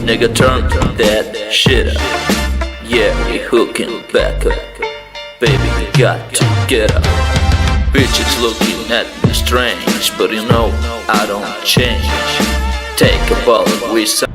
Nigga, turn that shit up. Yeah, we hooking back up. Baby, we got to get up. Bitches looking at me strange, but you know I don't change. Take a bullet with some.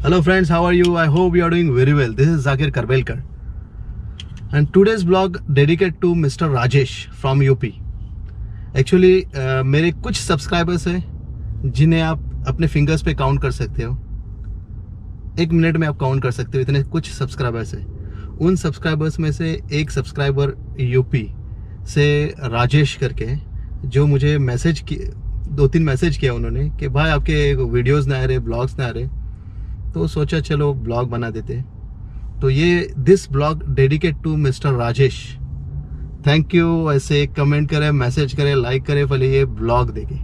Hello friends, how are you? I hope you are doing very well. This is zakir karbelkar and today's vlog dedicated to Mr. Rajesh from UP. Actually मेरे कुछ subscribers हैं जिन्हें आप अपने fingers पे count कर सकते हो, 1 मिनट में आप काउंट कर सकते हो, इतने कुछ सब्सक्राइबर्स हैं। उन सब्सक्राइबर्स में से एक सब्सक्राइबर यूपी से राजेश करके, जो मुझे मैसेज की 2-3 मैसेज किया उन्होंने कि भाई आपके वीडियोस ना आ रहे, ब्लॉग्स ना आ रहे, तो सोचा चलो ब्लॉग बना देते। तो ये this blog dedicate to mister Rajesh. Thank you. ऐसे कमेंट करें, मैसेज करें, लाइक करें, पहले ये ब्लॉग देखें।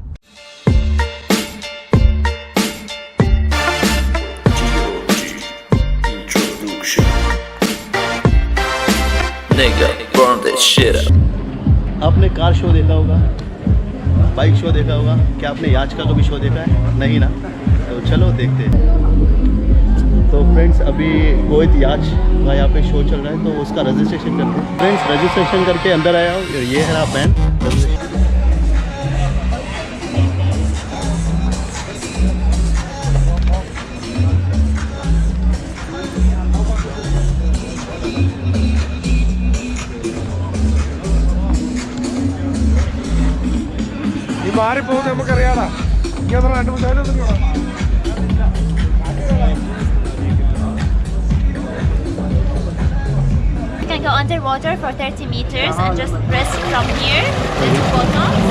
आपने कार शो देखा होगा, बाइक शो देखा होगा, क्या आपने याच का कभी शो देखा है? नहीं ना? तो चलो देखते हैं। तो फ्रेंड्स अभी कुवैत याच का यहाँ पे शो चल रहा है, तो उसका रजिस्ट्रेशन करते हैं। फ्रेंड्स रजिस्ट्रेशन करके अंदर आया हूँ, ये है आप बैन रजिस्ट्रेशन। മാറി പോകുന്നത് നമുക്കറിയാടാ. ഇങ്ങനെ 2-3 സൈഡൊന്നും You can go underwater for 30 meters and just press from here the two buttons.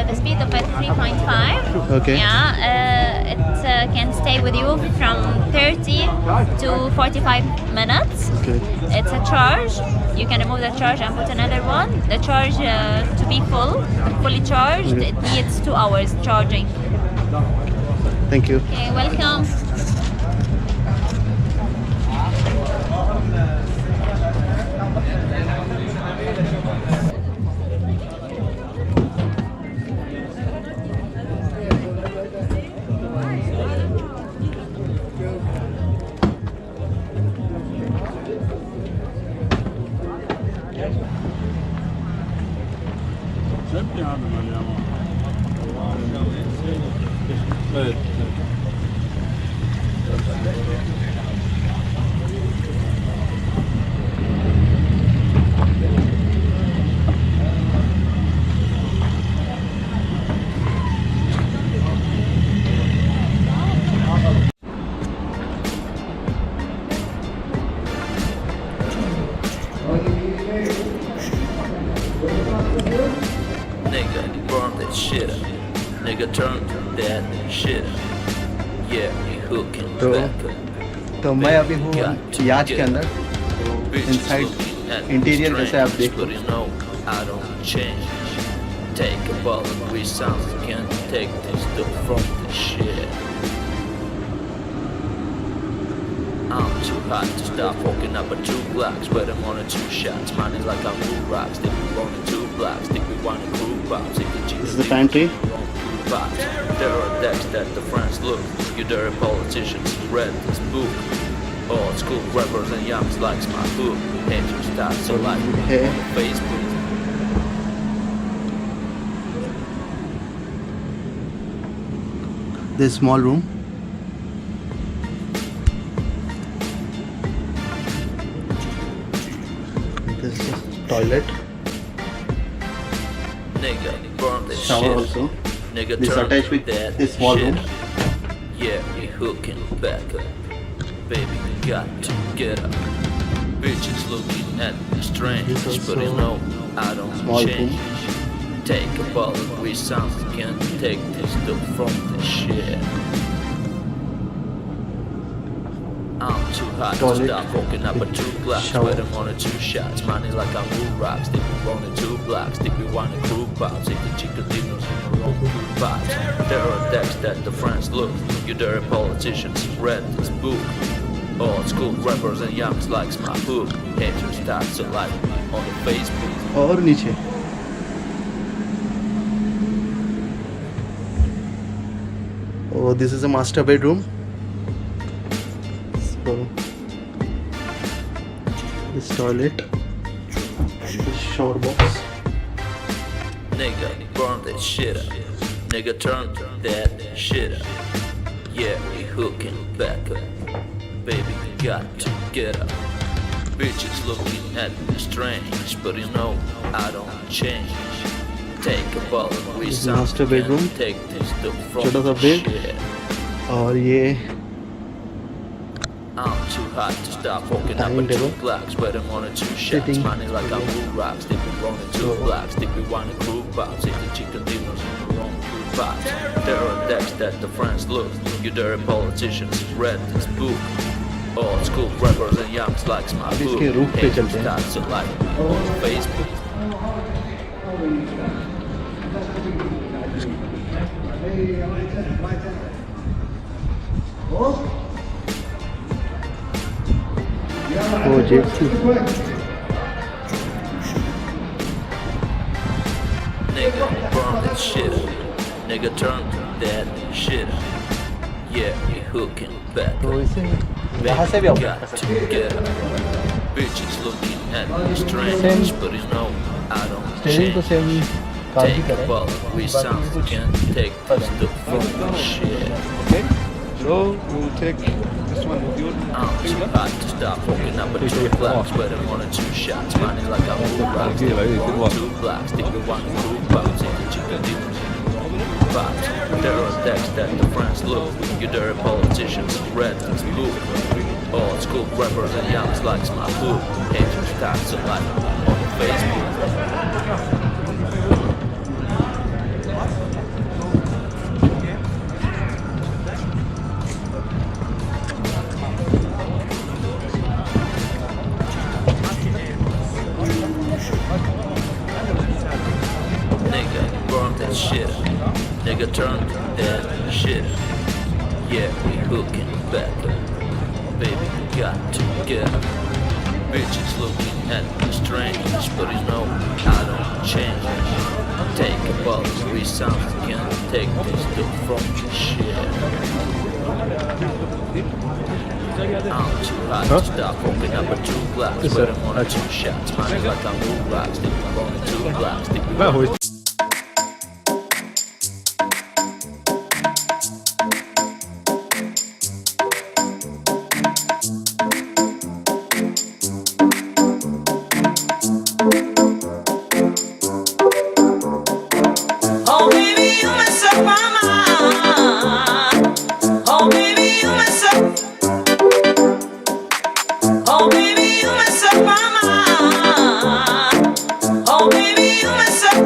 The speed of it 3.5. Okay. Yeah, it can stay with you from 30 to 45 minutes. Okay. It's a charge. You can remove the charge and put another one. The charge to be fully charged, Okay. it needs 2 hours charging. Thank you. Okay, welcome. Evet. Nigga, burn that shit up. Nigga, turn that shit up. Yeah, we hooking back up. तो मैं अभी हूँ याच के अंदर, inside interior जैसे आप देख लो। But you know I don't change. Take a bullet with something, can't take this stuff from the shit. I'm too hot to stop walking up at 2 blocks, but I'm on 2 shots. Mine is like I'm blue rocks. Think we on 2 blocks. Think we want to prove bops. This is the pantry. There are decks that the friends look. You dirty politicians read this book. Old school rappers and youngs likes my book. Haters start so like Hey. on Facebook. This small room. This is toilet. Nigga, burn this Shower shit. also. Nigga, This turn attached with that this small shit room. up. Yeah, we hooking back up. Baby, we got to get up. Bitches looking at me strange, This but you also know I don't small change. Take a bullet with something, can't take this stuff from the shit. I'm too hot to Toilet stop walking up at 2 blocks, shower. but I'm on 2 shots. Mine is like I'm blue rocks. Think we on 2 blocks. Think we want to crew pops. Think the chicken dinners in your own vibes. There are decks that the friends look. You dirty politicians read this book. Old school rappers and youngs likes my book. Haters start to like on the Facebook. और नीचे Oh, this is a master bedroom. So this toilet, this shower box. Nigga, burn that shit up. Nigga, turn that shit up. Yeah, we hooking back up. Baby, got to get up. Bitches looking at me strange, but you know I don't change. Take a bullet, we This is master bedroom. take this stuff from छोटा सा bed. shit. और ये I'm too hot to stop walking up Dining a two table. blocks, sweating on a two shots, Sitting. money like I'm blue rocks, think we on a two blocks, think we want a crew box, eat the chicken dinners in the wrong crew box. There are decks that the friends look, you dirty politicians read this book. Old school rappers and youngs likes my अब book. इसके roof पे चलते हैं. Starts to like on Facebook. वो जेट सी. Nigga, burn that shit up. Nigga, turn that shit up. Yeah, we hooking back तो up. इसे यहाँ से भी Baby, open got कर to सकते हैं. get up. Bitches looking at me strange, but you know I don't steering तो change. Same car की Take a तरह. bullet, we बाकी sound कुछ can take this the fuck shit. Okay. So we'll take this one with you. I'm too hot to stop walking up a two blocks, but I'm on a two shots, money like I'm blue rocks. Think we want two blocks, think we want a crew box, ain't the chicken dinners in the wrong box. There are decks that the friends look, you dirty politicians read this book. Old school rappers and youngs likes my book. Haters starts to like on Facebook. Nigga, burn that shit up. Nigga, turn that shit up. Yeah, we hooking back up. Baby, got to get up. Bitches looking at me strange, but you know I don't change. Take a bullet, we sound can take this stuff from shit. I'm too hot to stop walking up a two blocks, but I'm on a two shots, money like I'm blue rocks, think we're on a two blocks, think we're on a Oh baby, you mess up my mind. Oh baby, you mess up. Oh baby, you mess up my mind. Oh baby, you mess up.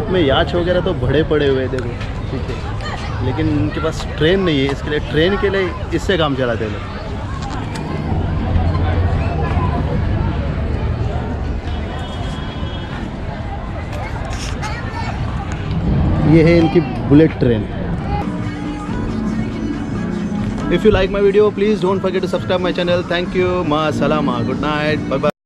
Kuwait में याच वगैरह तो बड़े पड़े हुए हैं, देखो ठीक है, लेकिन उनके पास ट्रेन नहीं है, इसके लिए ट्रेन के लिए इससे काम चलाते हैं लोग। ये है इनकी bullet train. If you like my video, please don't forget to subscribe my channel. Thank you. Ma salama. Good night. Bye bye.